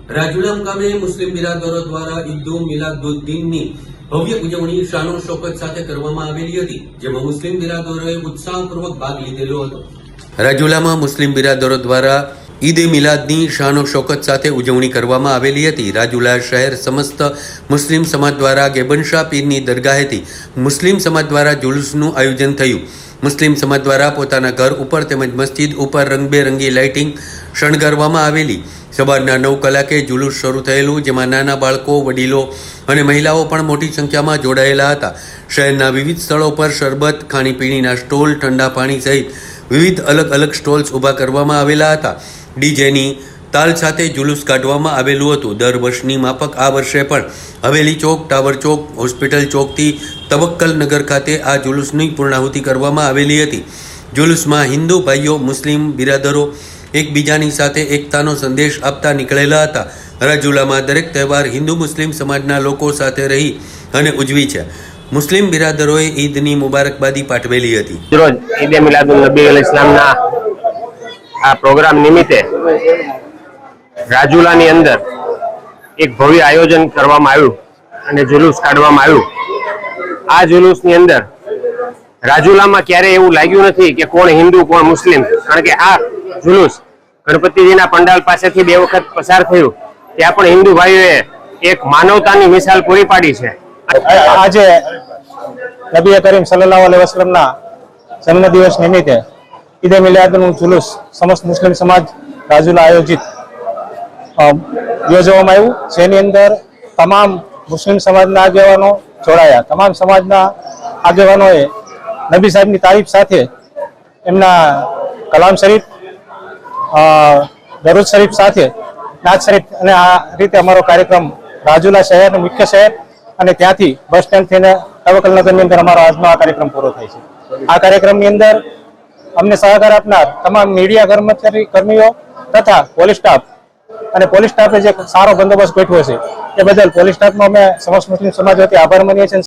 રાજુલા મુકામે મુસ્લિમ બિરાદરો દ્વારા ઈદ મિલાદુદ્દીનની ભવ્ય ઉજવણી શાનો શૌકત સાથે કરવામાં આવેલી હતી, જેમાં મુસ્લિમ બિરાદરોએ ઉત્સાહપૂર્વક ભાગ લીધેલો હતો। રાજુલામાં મુસ્લિમ બિરાદરો દ્વારા ઈદ મિલાદની શાનો શૌકત સાથે ઉજવણી કરવામાં આવેલી હતી। રાજુલા શહેર સમસ્ત મુસ્લિમ સમાજ દ્વારા ગેબનશાહ પીરની દરગાહેથી મુસ્લિમ સમાજ દ્વારા જુલુસનું આયોજન થયું। મુસ્લિમ સમાજ દ્વારા પોતાના ઘર ઉપર તેમજ મસ્જિદ ઉપર રંગબેરંગી લાઇટિંગ શણગારવામાં આવેલી। સવારના 9 કલાકે જુલુસ શરૂ થયેલું, જેમાં નાના બાળકો, વડીલો અને મહિલાઓ પણ મોટી સંખ્યામાં જોડાયેલા હતા। શહેરના વિવિધ સ્થળો પર શરબત, ખાણીપીણીના સ્ટોલ, ઠંડા પાણી સહિત વિવિધ અલગ અલગ સ્ટોલ્સ ઊભા કરવામાં આવેલા હતા। ડીજેની તાલ સાથે જુલુસ કાઢવામાં આવેલું હતું। દર વર્ષની માફક આ વર્ષે પણ હવેલી ચોક, ટાવર ચોક, હોસ્પિટલ ચોકથી તવક્કલ નગર ખાતે આ જુલુસની પૂર્ણાહુતિ કરવામાં આવેલી હતી। જુલુસમાં હિન્દુ ભાઈઓ, મુસ્લિમ બિરાદરો એકબીજાની સાથે એકતાનો સંદેશ આપતા નીકળેલા હતા। રાજુલામાં દરેક તહેવાર હિન્દુ મુસ્લિમ સમાજના લોકો સાથે રહી અને ઉજવી છે। મુસ્લિમ બિરાદરોએ ઈદની મુબારકબાદી પાઠવેલી હતી। રોજ ઈદ મિલાદુન નબી અલ ઇસ્લામના આ પ્રોગ્રામ નિમિત્તે રાજુલાની અંદર એક ભવ્ય આયોજન કરવામાં આવ્યું અને જુલુસ કાઢવામાં આવ્યું। આ જુલુસની અંદર રાજુલામાં ક્યારેય એવું લાગ્યું નથી કે કોણ હિન્દુ કોણ મુસ્લિમ, કારણ કે આ જુલુસ ગણપતિજીના પંડાલ પાસેથી 2 વખત પસાર થયું। ત્યાં પણ હિન્દુ ભાઈઓએ એક માનવતાની મિસાલ પૂરી પાડી છે। આજે નબી કરીમ સલ્લલ્લાહુ અલૈહિ વસલ્લમના જન્મદિવસ નિમિત્તે ઈદ મિલાદનું જુલુસ સમસ્ત મુસ્લિમ સમાજ રાજુલા આયોજિત યોજવામાં આવ્યું, જેની અંદર તમામ મુસ્લિમ સમાજના આગેવાનો જોડાયા। તમામ સમાજના આગેવાનોએ નબી સાહેબની તારીફ સાથે એમના કલામ શરીફ, દરૂદ શરીફ સાથે નાત શરીફ, અને આ રીતે અમારો કાર્યક્રમ રાજુલા શહેરનું મુખ્ય શહેર અને ત્યાંથી બસ સ્ટેન્ડ થઈને તવક્કલ નગરની અંદર અમારો આજનો આ કાર્યક્રમ પૂરો થાય છે। આ કાર્યક્રમની અંદર અમને સહકાર આપનાર તમામ મીડિયા કર્મીઓ તથા પોલીસ સ્ટાફ, અને પોલીસ સ્ટાફે જે સારો બંદોબસ્ત ગોઠવ્યો છે એ બદલ પોલીસ સ્ટાફનો અમે સમસ્ત મુસ્લિમ સમાજ વતી આભાર માનીએ છીએ।